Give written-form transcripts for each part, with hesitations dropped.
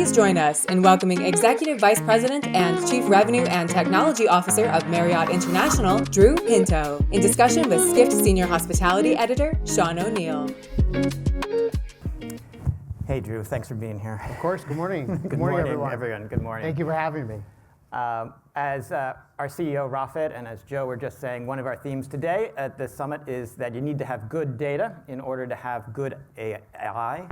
Please join us in welcoming Executive Vice President and Chief Revenue and Technology Officer of Marriott International, Drew Pinto, in discussion with Skift Senior Hospitality Editor, Sean O'Neill. Hey, Drew, thanks for being here. Of course, good morning. Good morning, everyone. Good morning. Thank you for having me. As our CEO, Rafet, and as Joe were just saying, one of our themes today at this summit is that you need to have good data in order to have good AI.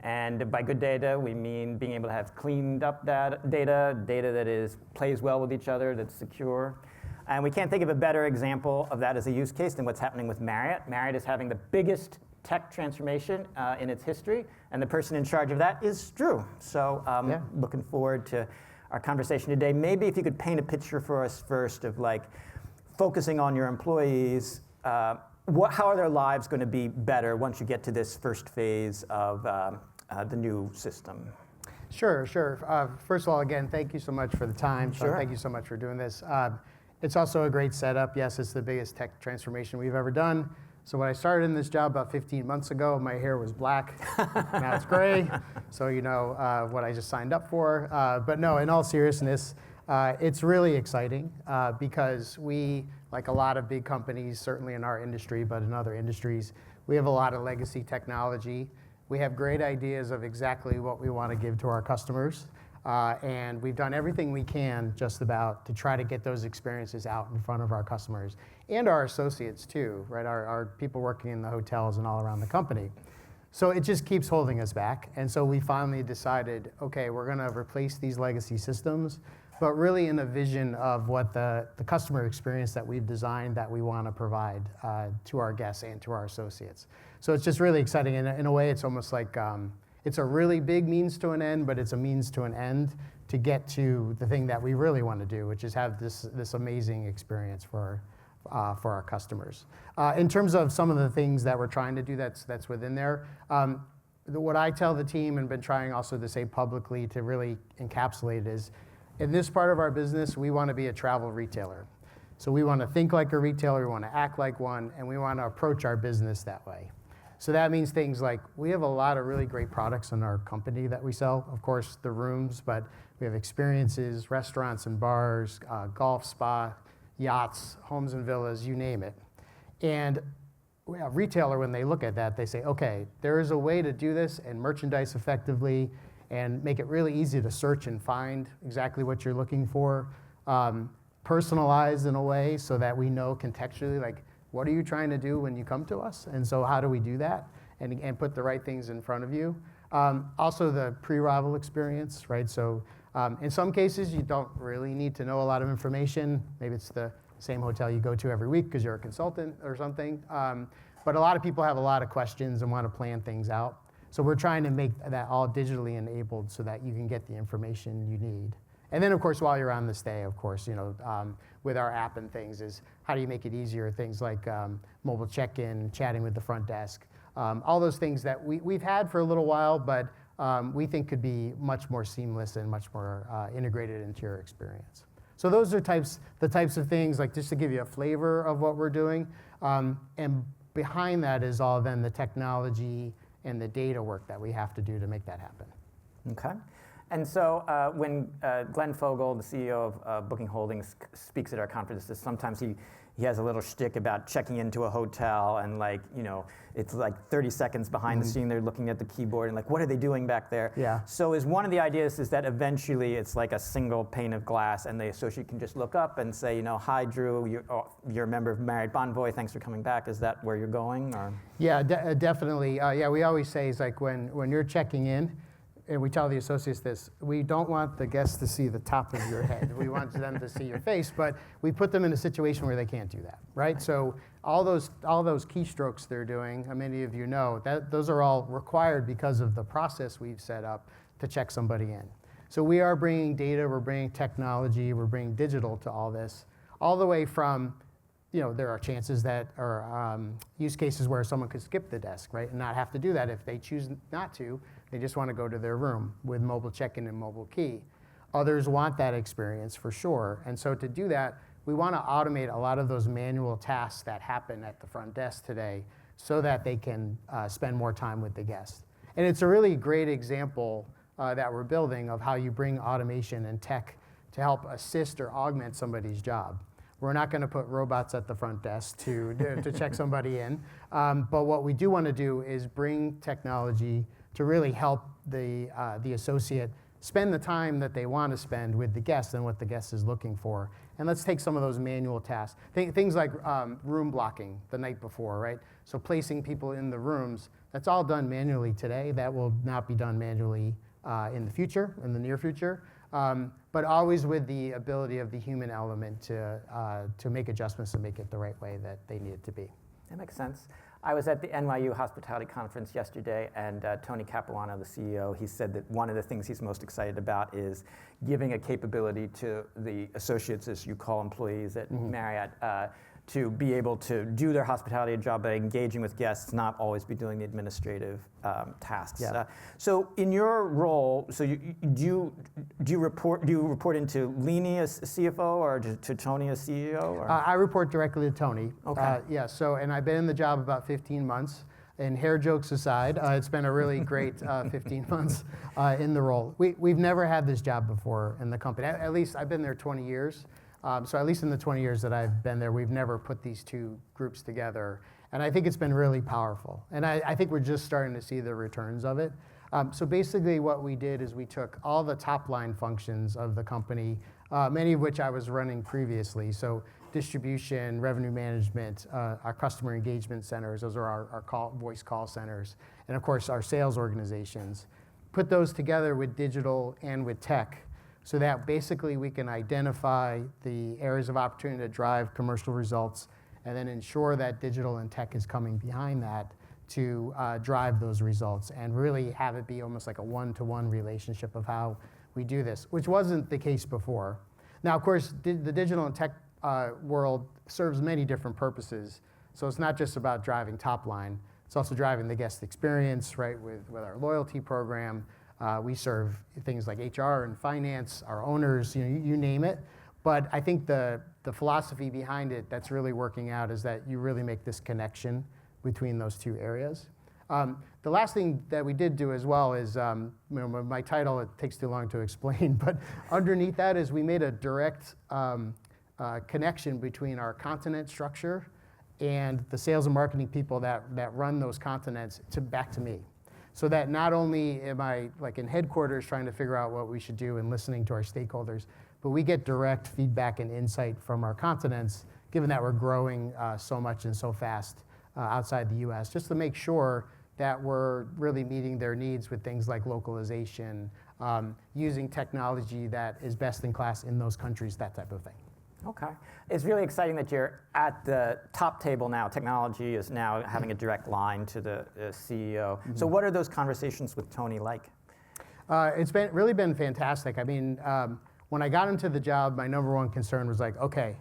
And by good data, we mean being able to have cleaned up that data that plays well with each other, that's secure. And we can't think of a better example of that as a use case than what's happening with Marriott. Marriott is having the biggest tech transformation in its history, and the person in charge of that is Drew. So looking forward to our conversation today. Maybe if you could paint a picture for us first of like focusing on your employees, how are their lives going to be better once you get to this first phase of the new system? Sure. First of all, again, thank you so much for the time. Sure. Thank you so much for doing this. It's also a great setup. Yes, it's the biggest tech transformation we've ever done. So when I started in this job about 15 months ago, my hair was black. Now it's gray. So you know what I just signed up for. But no, in all seriousness, it's really exciting because we, like a lot of big companies, certainly in our industry, but in other industries, we have a lot of legacy technology. We have great ideas of exactly what we want to give to our customers. And we've done everything we can just about to try to get those experiences out in front of our customers and our associates too, right? Our people working in the hotels and all around the company. So it just keeps holding us back. And so we finally decided, okay, we're going to replace these legacy systems, but really in a vision of what the customer experience that we've designed that we want to provide to our guests and to our associates. So it's just really exciting. And in a way, it's almost like it's a really big means to an end, but it's a means to an end to get to the thing that we really want to do, which is have this amazing experience for our customers. In terms of some of the things that we're trying to do that's within there, what I tell the team and been trying also to say publicly to really encapsulate is, in this part of our business, we want to be a travel retailer. So we want to think like a retailer, we want to act like one, and we want to approach our business that way. So that means things like we have a lot of really great products in our company that we sell. Of course, the rooms, but we have experiences, restaurants and bars, golf, spa, yachts, homes and villas, you name it. And a retailer, when they look at that, they say, okay, there is a way to do this and merchandise effectively and make it really easy to search and find exactly what you're looking for, personalized in a way so that we know contextually, like, what are you trying to do when you come to us? And so how do we do that and put the right things in front of you? Also the pre-arrival experience, right? So in some cases, you don't really need to know a lot of information. Maybe it's the same hotel you go to every week because you're a consultant or something. But a lot of people have a lot of questions and want to plan things out. So we're trying to make that all digitally enabled so that you can get the information you need. And then, of course, while you're on the stay, of course, with our app and things is how do you make it easier? Things like mobile check-in, chatting with the front desk, all those things that we've had for a little while, but we think could be much more seamless and much more integrated into your experience. So those are the types of things, like just to give you a flavor of what we're doing. And behind that is all then the technology and the data work that we have to do to make that happen. Okay. And so when Glenn Fogel, the CEO of Booking Holdings, speaks at our conferences, sometimes he has a little shtick about checking into a hotel and it's like 30 seconds behind the scene, they're looking at the keyboard and like, what are they doing back there? Yeah. So is one of the ideas is that eventually it's like a single pane of glass and the associate can just look up and say, hi, Drew, you're a member of Marriott Bonvoy, thanks for coming back. Is that where you're going? Or? Yeah, definitely. We always say it's like when you're checking in, and we tell the associates this, we don't want the guests to see the top of your head. We want them to see your face, but we put them in a situation where they can't do that, right? So all those keystrokes they're doing, many of you know, those are all required because of the process we've set up to check somebody in. So we are bringing data, we're bringing technology, we're bringing digital to all this, all the way from, there are chances that are use cases where someone could skip the desk, right, and not have to do that if they choose not to. They just want to go to their room with mobile check-in and mobile key. Others want that experience for sure. And so to do that, we want to automate a lot of those manual tasks that happen at the front desk today so that they can spend more time with the guest. And it's a really great example that we're building of how you bring automation and tech to help assist or augment somebody's job. We're not going to put robots at the front desk to check somebody in. But what we do want to do is bring technology to really help the associate spend the time that they want to spend with the guest and what the guest is looking for. And let's take some of those manual tasks. Things like room blocking the night before, right? So placing people in the rooms, that's all done manually today. That will not be done manually in the future, in the near future. But always with the ability of the human element to make adjustments and make it the right way that they need it to be. That makes sense. I was at the NYU Hospitality Conference yesterday, and Tony Capuano, the CEO, he said that one of the things he's most excited about is giving a capability to the associates, as you call employees at Marriott, to be able to do their hospitality job by engaging with guests, not always be doing the administrative tasks. Yeah. So in your role, so do you report into Leanie as CFO or to Tony as CEO? Or? I report directly to Tony. Okay. Yeah. So, and I've been in the job about 15 months. And hair jokes aside, it's been a really great 15 months in the role. We've never had this job before in the company. At least I've been there 20 years. So at least in the 20 years that I've been there, we've never put these two groups together. And I think it's been really powerful. And I think we're just starting to see the returns of it. So basically what we did is we took all the top line functions of the company, many of which I was running previously. So distribution, revenue management, our customer engagement centers, those are our voice call centers, and of course our sales organizations. Put those together with digital and with tech, so that basically we can identify the areas of opportunity to drive commercial results and then ensure that digital and tech is coming behind that to drive those results and really have it be almost like a one-to-one relationship of how we do this, which wasn't the case before. Now, of course, the digital and tech world serves many different purposes. So it's not just about driving top line, it's also driving the guest experience, right, with our loyalty program. We serve things like HR and finance, our owners, you name it. But I think the philosophy behind it that's really working out is that you really make this connection between those two areas. The last thing that we did do as well is, my title, it takes too long to explain, but underneath that is we made a direct connection between our continent structure and the sales and marketing people that run those continents back to me. So that not only am I like in headquarters trying to figure out what we should do and listening to our stakeholders, but we get direct feedback and insight from our continents, given that we're growing so much and so fast outside the US, just to make sure that we're really meeting their needs with things like localization, using technology that is best in class in those countries, that type of thing. Okay. It's really exciting that you're at the top table now. Technology is now having a direct line to the CEO. Mm-hmm. So what are those conversations with Tony like? It's really been fantastic. I mean, when I got into the job, my number one concern was like, okay,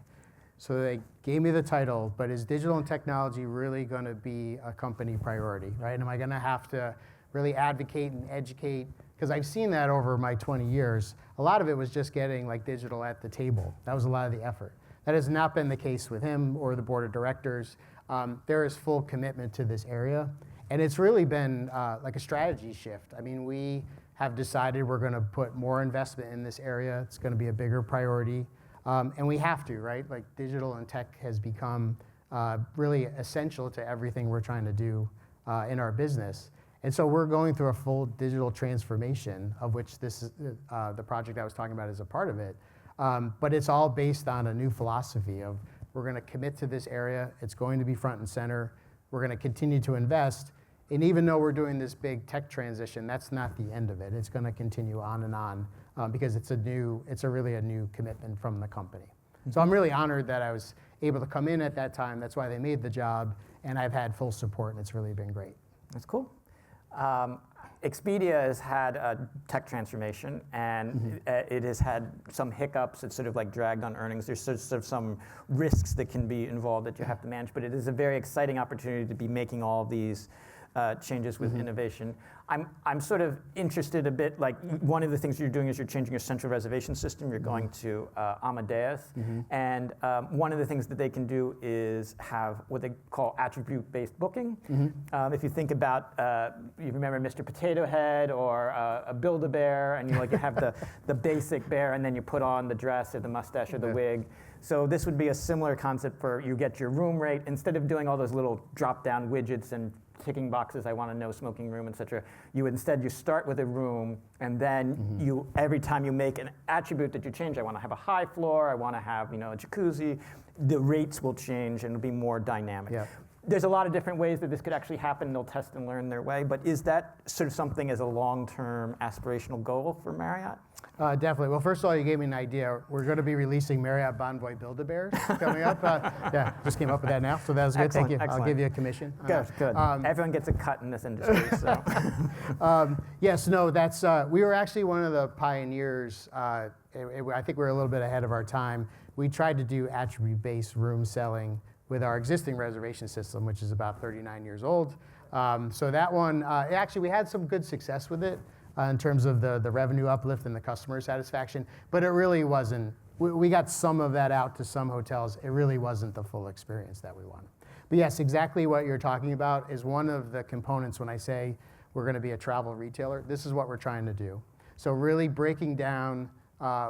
so they gave me the title, but is digital and technology really going to be a company priority, right? Am I going to have to really advocate and educate? Because I've seen that over my 20 years. A lot of it was just getting like digital at the table. That was a lot of the effort. That has not been the case with him or the board of directors. There is full commitment to this area. And it's really been like a strategy shift. I mean, we have decided we're going to put more investment in this area. It's going to be a bigger priority. And we have to, right? Like digital and tech has become really essential to everything we're trying to do in our business. And so we're going through a full digital transformation, of which this is the project I was talking about is a part of it. But it's all based on a new philosophy of we're going to commit to this area. It's going to be front and center. We're going to continue to invest. And even though we're doing this big tech transition, that's not the end of it. It's going to continue on and on because it's really a new commitment from the company. Mm-hmm. So I'm really honored that I was able to come in at that time. That's why they made the job. And I've had full support, and it's really been great. That's cool. Expedia has had a tech transformation, and it has had some hiccups. It's sort of like dragged on earnings. There's sort of some risks that can be involved that you have to manage, but it is a very exciting opportunity to be making all these changes with innovation. I'm sort of interested a bit, like one of the things you're doing is you're changing your central reservation system. You're going to Amadeus. And one of the things that they can do is have what they call attribute-based booking. If you think about, you remember Mr. Potato Head or a Build-A-Bear, and you have the basic bear, and then you put on the dress or the mustache or the wig. So this would be a similar concept for you get your room rate. Instead of doing all those little drop-down widgets and ticking boxes, I want a no smoking room, etc. You start with a room, and then you every time you make an attribute that you change, I want to have a high floor, I want to have a jacuzzi, the rates will change and it'll be more dynamic. Yeah. There's a lot of different ways that this could actually happen. They'll test and learn their way. But is that sort of something as a long-term aspirational goal for Marriott? Definitely. Well, first of all, you gave me an idea. We're going to be releasing Marriott Bonvoy Build-A-Bears coming up. Yeah, just came up with that now, so that was good. Thank you. Excellent. I'll give you a commission. Good. Everyone gets a cut in this industry. So. Yes, no, that's. We were actually one of the pioneers. I think we're a little bit ahead of our time. We tried to do attribute-based room selling with our existing reservation system, which is about 39 years old. So that one, actually, we had some good success with it in terms of the revenue uplift and the customer satisfaction, but it really wasn't. We got some of that out to some hotels. It really wasn't the full experience that we wanted. But yes, exactly what you're talking about is one of the components when I say we're going to be a travel retailer. This is what we're trying to do. So really breaking down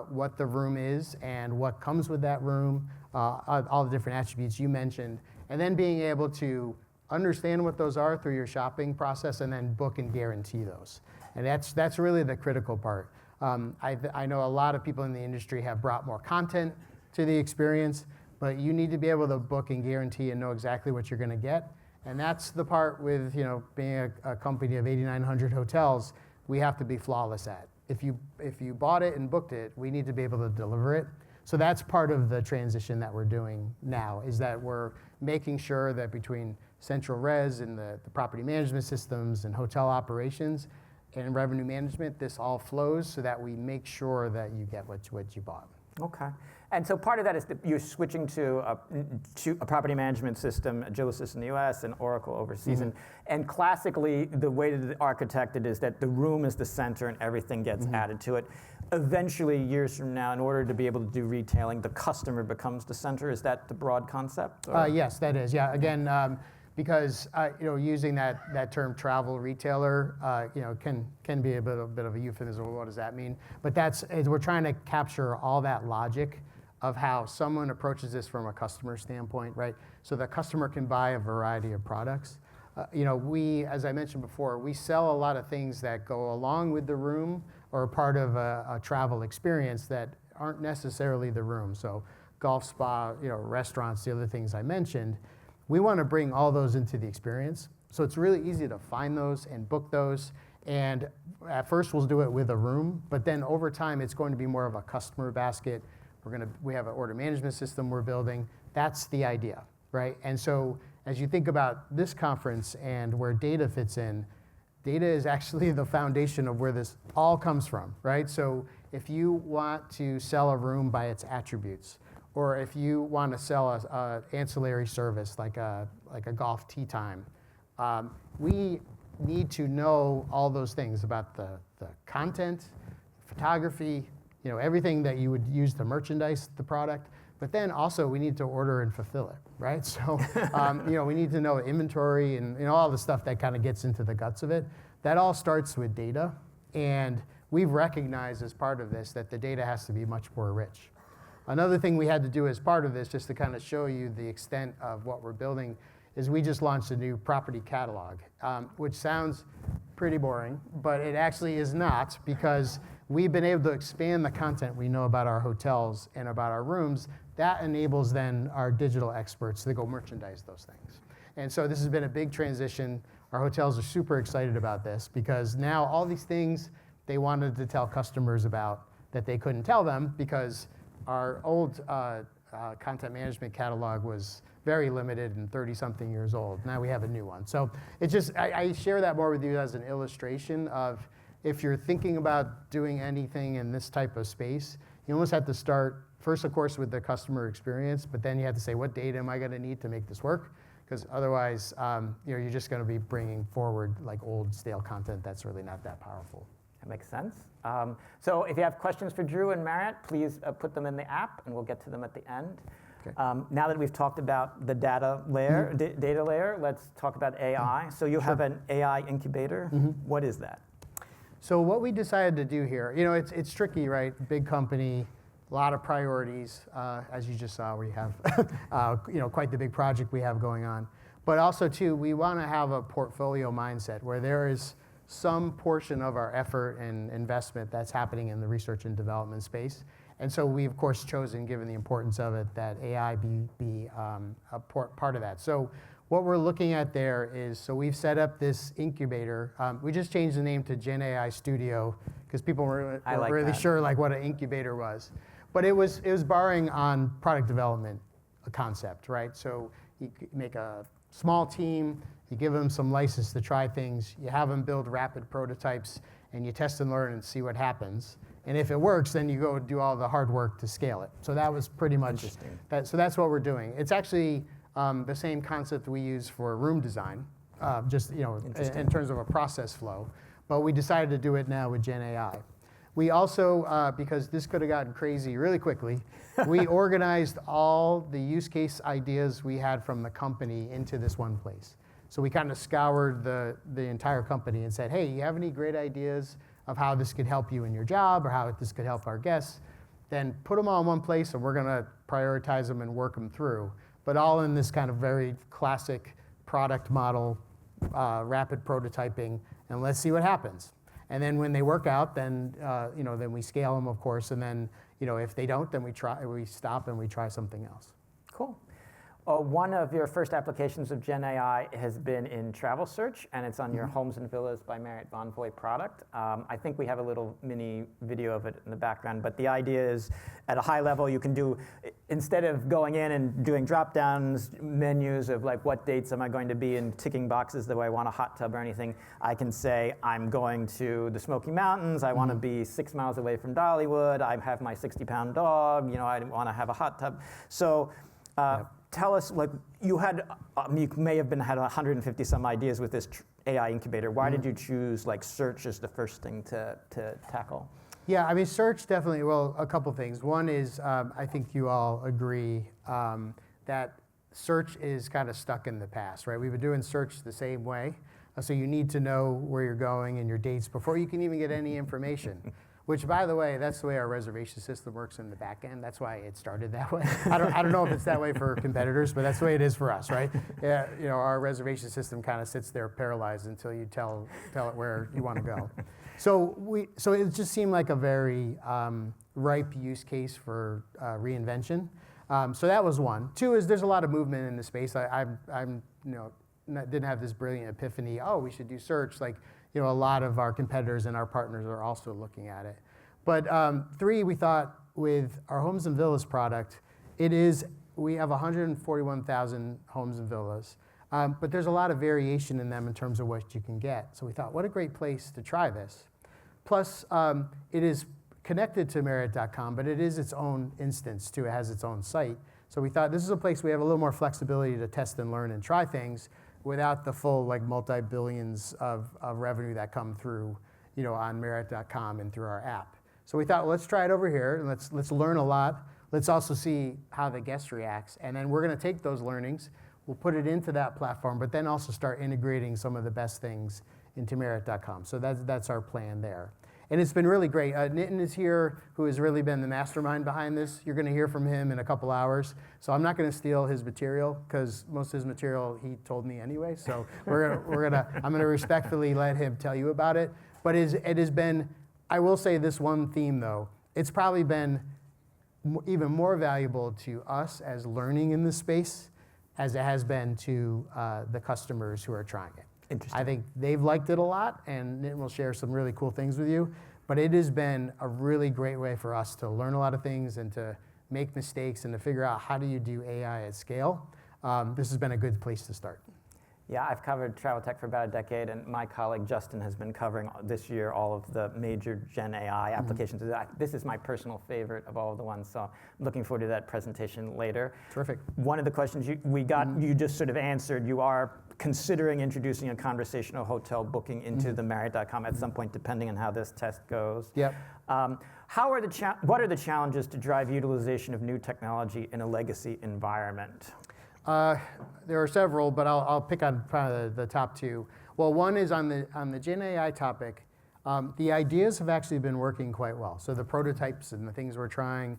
what the room is and what comes with that room, all the different attributes you mentioned, and then being able to understand what those are through your shopping process and then book and guarantee those. And that's really the critical part. I know a lot of people in the industry have brought more content to the experience, but you need to be able to book and guarantee and know exactly what you're going to get. And that's the part with being a company of 8,900 hotels, we have to be flawless at. If you bought it and booked it, we need to be able to deliver it. So that's part of the transition that we're doing now, is that we're making sure that between central res and the property management systems and hotel operations and revenue management, this all flows so that we make sure that you get what you bought. Okay. And so part of that is that you're switching to a property management system, Agilysys in the US and Oracle overseas. And classically, the way that it's architected is that the room is the center and everything gets added to it. Eventually, years from now, in order to be able to do retailing, the customer becomes the center. Is that the broad concept? Yes, that is. Yeah. Again, because using that term travel retailer, can be a bit of a euphemism. What does that mean? But we're trying to capture all that logic of how someone approaches this from a customer standpoint, right? So the customer can buy a variety of products. We, as I mentioned before, we sell a lot of things that go along with the room or are part of a travel experience that aren't necessarily the room. So golf spa, restaurants, the other things I mentioned. We want to bring all those into the experience. So it's really easy to find those and book those. And at first we'll do it with a room, but then over time it's going to be more of a customer basket. We have an order management system we're building. That's the idea, right? And so as you think about this conference and where data fits in, data is actually the foundation of where this all comes from, right? So if you want to sell a room by its attributes, or if you want to sell an ancillary service like a golf tee time, we need to know all those things about the content, photography, everything that you would use to merchandise the product. But then also we need to order and fulfill it, right? So we need to know inventory and all the stuff that kind of gets into the guts of it. That all starts with data, and we've recognized as part of this that the data has to be much more rich. Another thing we had to do as part of this, just to kind of show you the extent of what we're building, is we just launched a new property catalog, which sounds pretty boring, but it actually is not, because we've been able to expand the content we know about our hotels and about our rooms. That enables then our digital experts to go merchandise those things. And so this has been a big transition. Our hotels are super excited about this, because now all these things they wanted to tell customers about that they couldn't tell them because our old content management catalog was very limited and 30-something years old. Now we have a new one. So it's just, I share that more with you as an illustration of, if you're thinking about doing anything in this type of space, you almost have to start first, of course, with the customer experience, but then you have to say, what data am I going to need to make this work? because otherwise, you're just going to be bringing forward like old stale content that's really not that powerful. That makes sense. So if you have questions for Drew and Marriott, please put them in the app, and we'll get to them at the end. Okay. Now that we've talked about the data layer, data layer, let's talk about AI. So you have an AI incubator. What is that? So what we decided to do here, it's tricky, right? Big company, a lot of priorities, as you just saw. We have, quite the big project we have going on. But also, too, we want to have a portfolio mindset where there is some portion of our effort and investment that's happening in the research and development space. And so we, of course, chosen, given the importance of it, that AI be a part of that. So what we're looking at there is, so we've set up this incubator. We just changed the name to Gen AI Studio because people weren't really sure like what an incubator was. But it was borrowing on product development concept, right? So you make a small team, you give them some license to try things, you have them build rapid prototypes, and you test and learn and see what happens. And if it works, then you go do all the hard work to scale it. So that was pretty much that. So that's what we're doing. It's actually the same concept we use for room design, just in terms of a process flow. But we decided to do it now with Gen AI. We also, because this could have gotten crazy really quickly, we organized all the use case ideas we had from the company into this one place. So we kind of scoured the entire company and said, hey, you have any great ideas of how this could help you in your job or how this could help our guests? Then put them all in one place, and we're going to prioritize them and work them through. But all in this kind of very classic product model, rapid prototyping, and let's see what happens. And then when they work out, then then we scale them, of course. And then if they don't, then we stop and we try something else. Cool. One of your first applications of Gen AI has been in travel search, and it's on your Homes and Villas by Marriott Bonvoy product. I think we have a little mini video of it in the background, but the idea is at a high level you can do, instead of going in and doing drop-downs, menus of like what dates am I going to be and ticking boxes, do I want a hot tub or anything, I can say I'm going to the Smoky Mountains, I want to be 6 miles away from Dollywood, I have my 60-pound dog, I want to have a hot tub. So. Tell us, like you may have had 150 some ideas with this AI incubator. Why did you choose like search as the first thing to tackle? Yeah, I mean search definitely. Well, a couple things. One is I think you all agree that search is kind of stuck in the past, right? We've been doing search the same way, so you need to know where you're going and your dates before you can even get any information. Which, by the way, that's the way our reservation system works in the back end. That's why it started that way. I don't know if it's that way for competitors, but that's the way it is for us, right? Yeah, our reservation system kind of sits there paralyzed until you tell it where you want to go. So it just seemed like a very ripe use case for reinvention. So that was one. Two is there's a lot of movement in the space. I'm didn't have this brilliant epiphany. Oh, we should do search. Like. A lot of our competitors and our partners are also looking at it. But three, we thought with our Homes and Villas product, we have 141,000 homes and villas, but there's a lot of variation in them in terms of what you can get. So we thought, what a great place to try this. Plus, it is connected to Marriott.com, but it is its own instance too. It has its own site. So we thought this is a place we have a little more flexibility to test and learn and try things without the full like multi-billions of revenue that come through, on Marriott.com and through our app. So we thought, well, let's try it over here and let's learn a lot. Let's also see how the guest reacts, and then we're going to take those learnings, we'll put it into that platform, but then also start integrating some of the best things into Marriott.com. So that's our plan there. And it's been really great. Nitin is here, who has really been the mastermind behind this. You're going to hear from him in a couple hours. So I'm not going to steal his material because most of his material he told me anyway. So I'm going to respectfully let him tell you about it. But it has been, I will say this one theme though, it's probably been even more valuable to us as learning in this space as it has been to the customers who are trying it. Interesting. I think they've liked it a lot, and Nitin will share some really cool things with you. But it has been a really great way for us to learn a lot of things and to make mistakes and to figure out how do you do AI at scale. This has been a good place to start. Yeah, I've covered travel tech for about a decade, and my colleague Justin has been covering this year all of the major Gen AI applications. This is my personal favorite of all of the ones, so I'm looking forward to that presentation later. Terrific. One of the questions we got, you just sort of answered. You are considering introducing a conversational hotel booking into the Marriott.com at some point, depending on how this test goes. Yep. What are the challenges to drive utilization of new technology in a legacy environment? There are several, but I'll pick on probably the top two. Well, one is on the Gen AI topic. The ideas have actually been working quite well. So the prototypes and the things we're trying.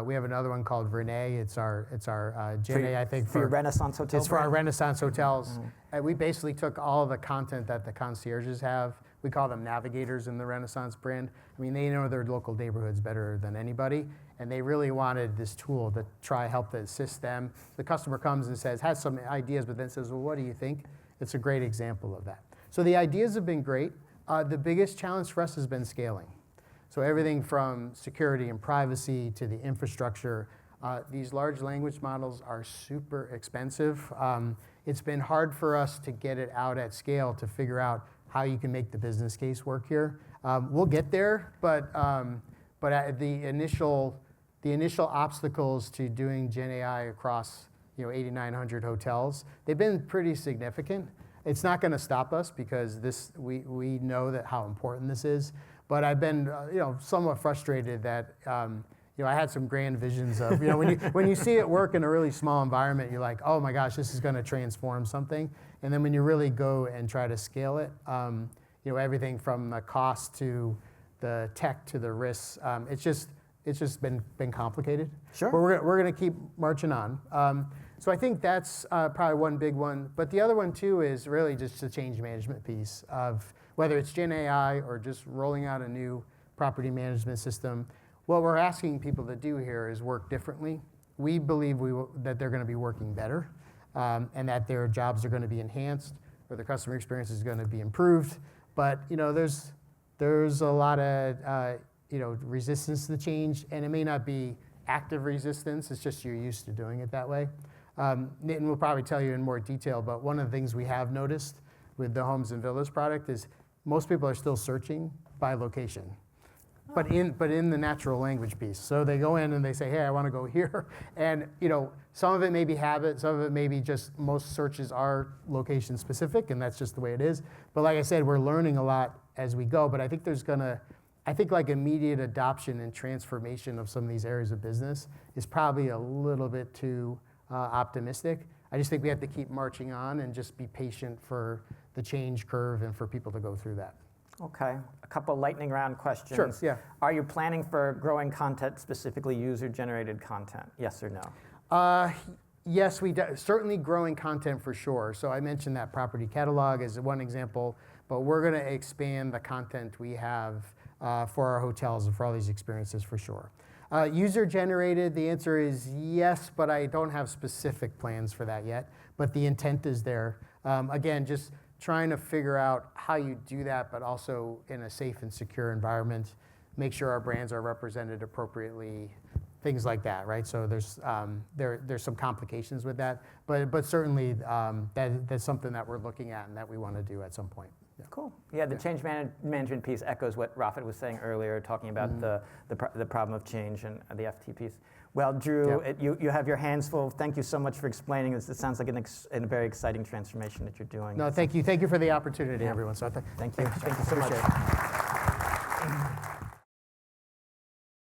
We have another one called Renee. It's our Gen AI thing for your Renaissance hotels. It's for our Renaissance hotels. And we basically took all of the content that the concierges have. We call them navigators in the Renaissance brand. I mean, they know their local neighborhoods better than anybody, and they really wanted this tool to help to assist them. The customer comes and has some ideas, but then says, well, what do you think? It's a great example of that. So the ideas have been great. The biggest challenge for us has been scaling. So everything from security and privacy to the infrastructure. These large language models are super expensive. It's been hard for us to get it out at scale to figure out how you can make the business case work here. We'll get there, but the initial obstacles to doing Gen AI across 8,900 hotels, they've been pretty significant. It's not going to stop us because we know that how important this is. But I've been somewhat frustrated that I had some grand visions of when you see it work in a really small environment, you're like, oh my gosh, this is going to transform something. And then when you really go and try to scale it, everything from the cost to the tech to the risks, it's just been complicated. Sure. But we're going to keep marching on. So I think that's probably one big one. But the other one too is really just the change management piece of whether it's Gen AI or just rolling out a new property management system. What we're asking people to do here is work differently. We believe that they're going to be working better, and that their jobs are going to be enhanced, or the customer experience is going to be improved. But there's a lot of resistance to the change, and it may not be active resistance. It's just you're used to doing it that way. Nitin will probably tell you in more detail, but one of the things we have noticed with the Homes and Villas product is most people are still searching by location. But in the natural language piece. So they go in and they say, hey, I want to go here. And some of it may be habit, some of it may be just most searches are location specific, and that's just the way it is. But like I said, we're learning a lot as we go. But I think like immediate adoption and transformation of some of these areas of business is probably a little bit too optimistic. I just think we have to keep marching on and just be patient for the change curve and for people to go through that. Okay, a couple lightning round questions. Sure, yeah. Are you planning for growing content, specifically user-generated content? Yes or no? Yes, certainly growing content for sure. So I mentioned that property catalog as one example, but we're going to expand the content we have for our hotels and for all these experiences for sure. User-generated, the answer is yes, but I don't have specific plans for that yet. But the intent is there. Again, just trying to figure out how you do that, but also in a safe and secure environment, make sure our brands are represented appropriately, things like that, right? So there's some complications with that, but certainly that's something that we're looking at and that we want to do at some point. Yeah. Cool. Yeah, the change management piece echoes what Rafet was saying earlier, talking about the problem of change and the FT piece. Well, Drew, you have your hands full. Thank you so much for explaining this. It sounds like a very exciting transformation that you're doing. No, thank you. Thank you for the opportunity, everyone. So thank you. Thank you so much.